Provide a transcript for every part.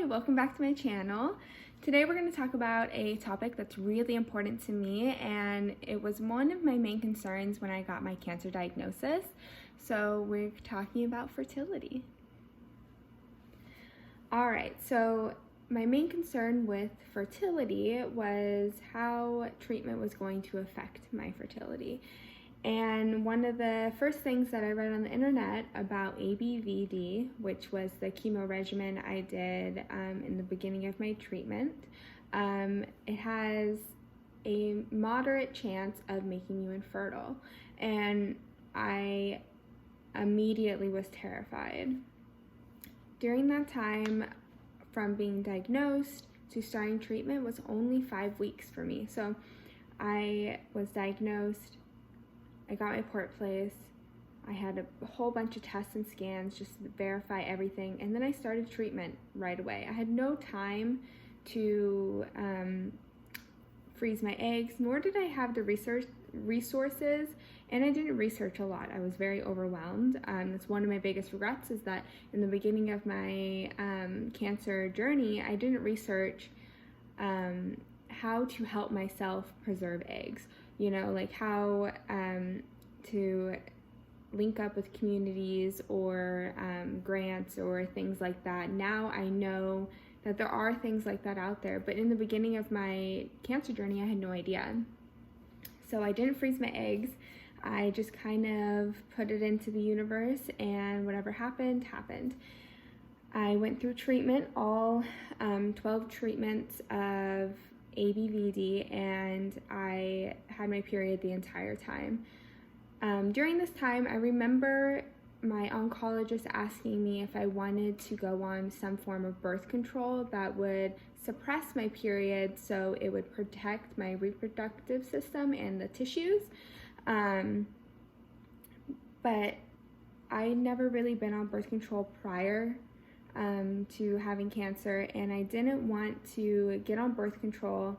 Hi, welcome back to my channel. Today we're going to talk about a topic that's really important to me, and it was one of my main concerns when I got my cancer diagnosis. So we're talking about fertility. Alright, so my main concern with fertility was how treatment was going to affect my fertility. And one of the first things that I read on the internet about ABVD, which was the chemo regimen I did in the beginning of my treatment, it has a moderate chance of making you infertile. And I immediately was terrified. During that time, from being diagnosed to starting treatment was only 5 weeks for me. So I was diagnosed, I got my port placed, I had a whole bunch of tests and scans just to verify everything, and then I started treatment right away. I had no time to freeze my eggs, nor did I have the resources, and I didn't research a lot. I was very overwhelmed. That's one of my biggest regrets, is that in the beginning of my cancer journey, I didn't research how to help myself preserve eggs. You know, like how to link up with communities or grants or things like that. Now I know that there are things like that out there, but in the beginning of my cancer journey, I had no idea. So I didn't freeze my eggs. I just kind of put it into the universe, and whatever happened, happened. I went through treatment, all 12 treatments of ABVD, and I had my period the entire time. During this time, I remember my oncologist asking me if I wanted to go on some form of birth control that would suppress my period so it would protect my reproductive system and the tissues. But I'd never really been on birth control prior to having cancer, and I didn't want to get on birth control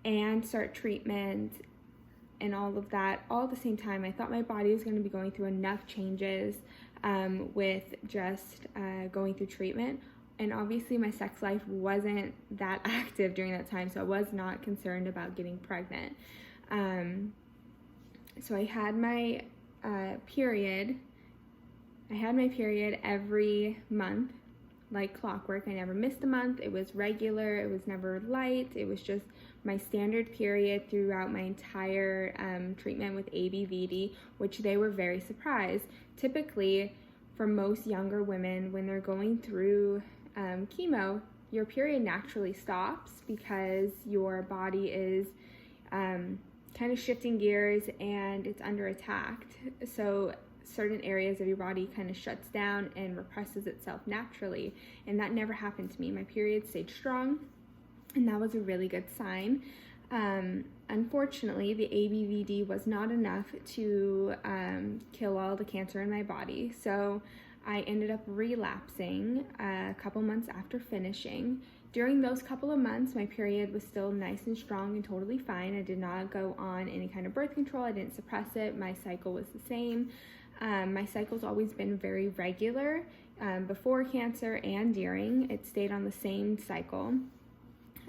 and start treatment and all of that all at the same time. I thought my body was going to be going through enough changes with just going through treatment, and obviously my sex life wasn't that active during that time, so I was not concerned about getting pregnant. So I had my period. I had my period every month, like clockwork. I never missed a month. It was regular. It was never light. It was just my standard period throughout my entire treatment with ABVD, which they were very surprised. Typically, for most younger women, when they're going through chemo, your period naturally stops because your body is kind of shifting gears and it's under attack. So certain areas of your body kind of shuts down and represses itself naturally, and that never happened to me. My period stayed strong, and that was a really good sign. Unfortunately, the ABVD was not enough to kill all the cancer in my body, so I ended up relapsing a couple months after finishing. During those couple of months, my period was still nice and strong and totally fine. I did not go on any kind of birth control. I didn't suppress it. My cycle was the same. My cycle's always been very regular before cancer and during. It stayed on the same cycle.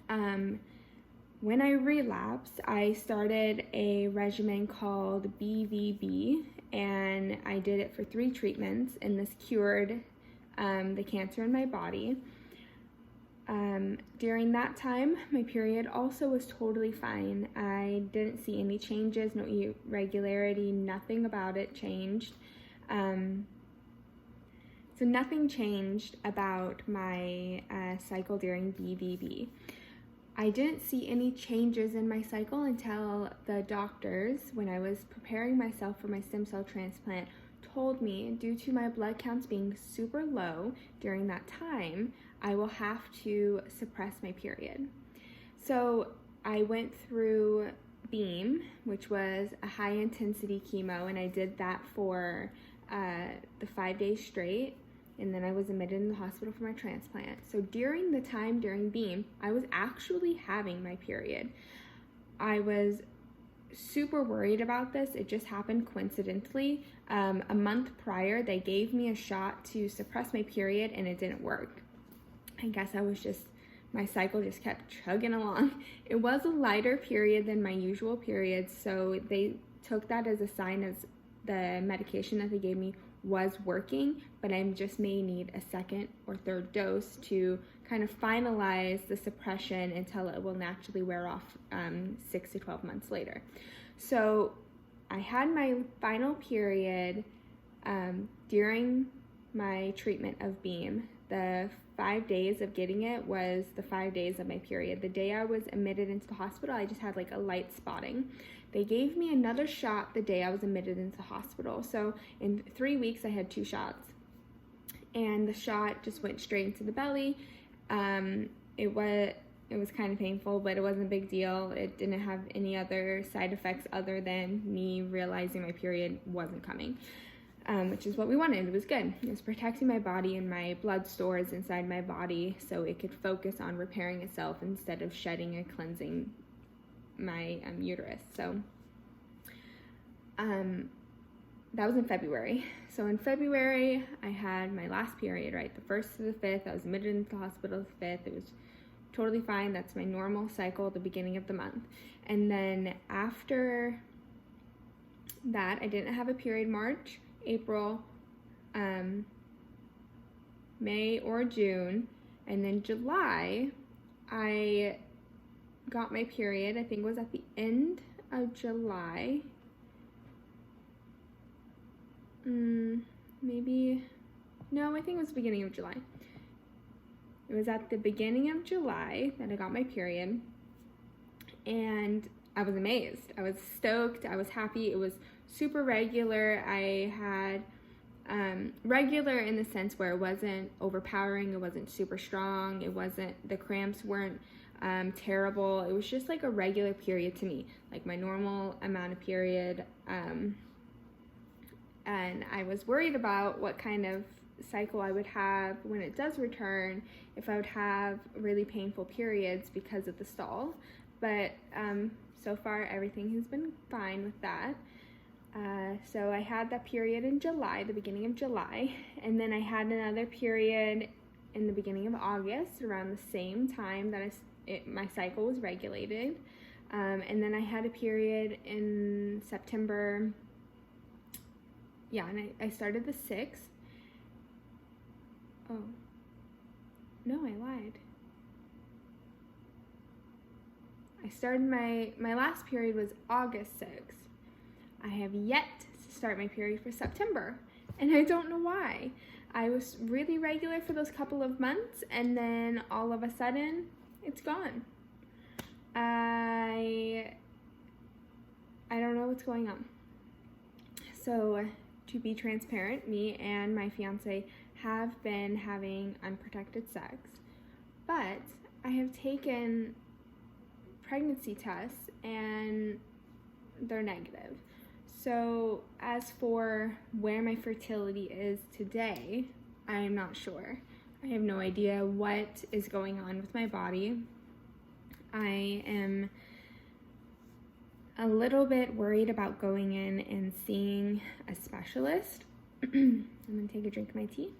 When I relapsed, I started a regimen called BVB, and I did it for 3 treatments, and this cured the cancer in my body. During that time, my period also was totally fine. I didn't see any changes, no irregularity, nothing about it changed. So nothing changed about my cycle during BVB. I didn't see any changes in my cycle until the doctors, when I was preparing myself for my stem cell transplant, told me, due to my blood counts being super low during that time, I will have to suppress my period. So I went through BEAM, which was a high intensity chemo, and I did that for the 5 days straight, and then I was admitted in the hospital for my transplant. So during the time during BEAM, I was actually having my period. I was super worried about this. It just happened coincidentally. A month prior, they gave me a shot to suppress my period, and it didn't work. I guess my cycle just kept chugging along. It was a lighter period than my usual periods, so they took that as a sign as the medication that they gave me was working, but I just may need a second or third dose to kind of finalize the suppression until it will naturally wear off 6 to 12 months later. So I had my final period during my treatment of Beam. The 5 days of getting it was the 5 days of my period. The day I was admitted into the hospital, I just had like a light spotting. They gave me another shot the day I was admitted into the hospital. So in 3 weeks, I had 2 shots. And the shot just went straight into the belly. It was kind of painful, but it wasn't a big deal. It didn't have any other side effects other than me realizing my period wasn't coming. Which is what we wanted. It was good. It was protecting my body and my blood stores inside my body so it could focus on repairing itself instead of shedding and cleansing my uterus. So that was in February. So in February, I had my last period, right? The 1st to the 5th. I was admitted into the hospital the 5th. It was totally fine. That's my normal cycle at the beginning of the month. And then after that, I didn't have a period March, April, May or June, and then July, I got my period. I think it was at the end of July. No, I think it was the beginning of July. It was at the beginning of July that I got my period, and I was amazed. I was stoked. I was happy. It was super regular. I had regular in the sense where it wasn't overpowering. It wasn't super strong. The cramps weren't terrible. It was just like a regular period to me, like my normal amount of period. And I was worried about what kind of cycle I would have when it does return, if I would have really painful periods because of the stall. But so far everything has been fine with that. So I had that period in July, the beginning of July, and then I had another period in the beginning of August, around the same time that my cycle was regulated. And then I had a period in September. Yeah, and I started the 6th. Oh, no, I lied. I started my last period was August 6th. I have yet to start my period for September, and I don't know why. I was really regular for those couple of months, and then all of a sudden, it's gone. I don't know what's going on. So, to be transparent, me and my fiance have been having unprotected sex, but I have taken pregnancy tests and they're negative. So as for where my fertility is today, I am not sure. I have no idea what is going on with my body. I am a little bit worried about going in and seeing a specialist. I'm gonna take a drink of my tea.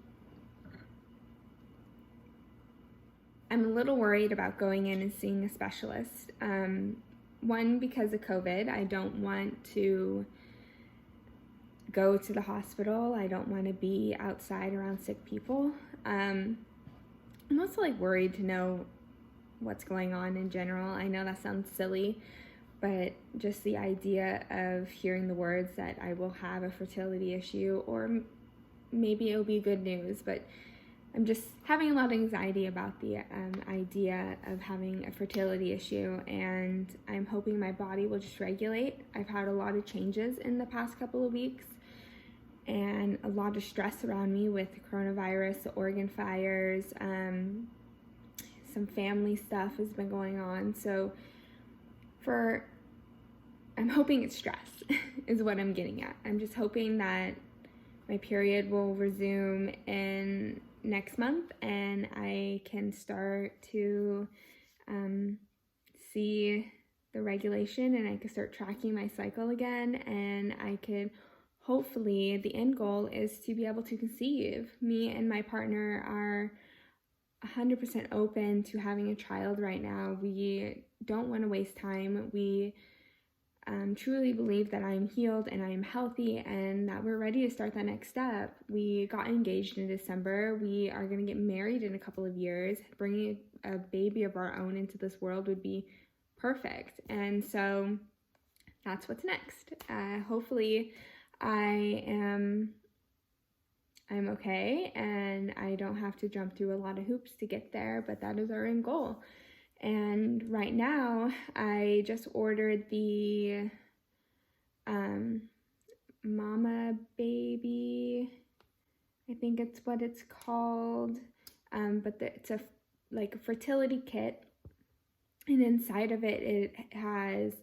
I'm a little worried about going in and seeing a specialist. One, because of COVID, I don't want to go to the hospital. I don't want to be outside around sick people. I'm also worried to know what's going on in general. I know that sounds silly, but just the idea of hearing the words that I will have a fertility issue, or maybe it'll be good news, but I'm just having a lot of anxiety about the idea of having a fertility issue, and I'm hoping my body will just regulate. I've had a lot of changes in the past couple of weeks, and a lot of stress around me with the coronavirus, the organ fires, some family stuff has been going on. So I'm hoping it's stress is what I'm getting at. I'm just hoping that my period will resume in next month and I can start to see the regulation, and I can start tracking my cycle again, and I could hopefully, the end goal is to be able to conceive. Me and my partner are 100% open to having a child right now. We don't want to waste time. We truly believe that I'm healed and I'm healthy and that we're ready to start that next step. We got engaged in December. We are going to get married in a couple of years. Bringing a baby of our own into this world would be perfect. And so that's what's next. Hopefully I'm okay and I don't have to jump through a lot of hoops to get there, but that is our end goal. And right now, I just ordered the Mama Baby, I think it's what it's called, but it's a fertility kit, and inside of it, it has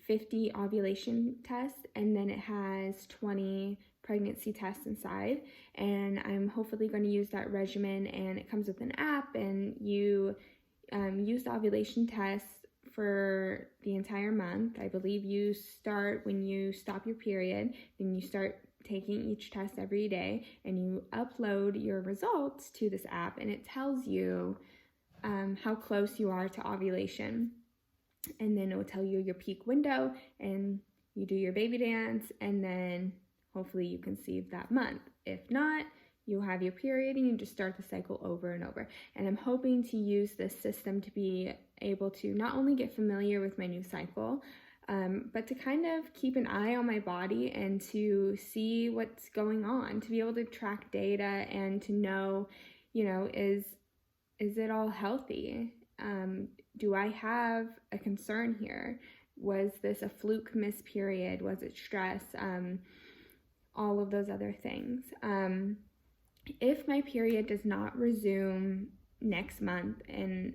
50 ovulation tests, and then it has 20 pregnancy tests inside, and I'm hopefully going to use that regimen, and it comes with an app, and you use the ovulation tests for the entire month. I believe you start when you stop your period, then you start taking each test every day, and you upload your results to this app, and it tells you how close you are to ovulation. And then it will tell you your peak window, and you do your baby dance, and then hopefully you conceive that month. If not, you'll have your period and you just start the cycle over and over. And I'm hoping to use this system to be able to not only get familiar with my new cycle, but to kind of keep an eye on my body and to see what's going on, to be able to track data and to know, is it all healthy? Do I have a concern here? Was this a fluke missed period? Was it stress? All of those other things. If my period does not resume next month and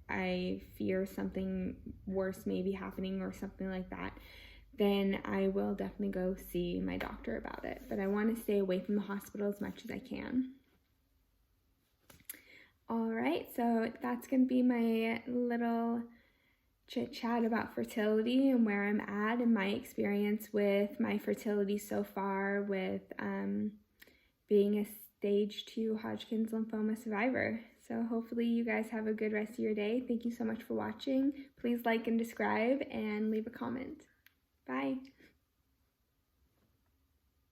I fear something worse may be happening or something like that, then I will definitely go see my doctor about it. But I want to stay away from the hospital as much as I can. All right, so that's going to be my little chit chat about fertility and where I'm at and my experience with my fertility so far with being a stage 2 Hodgkin's lymphoma survivor. So hopefully you guys have a good rest of your day. Thank you so much for watching. Please like and subscribe and leave a comment. Bye.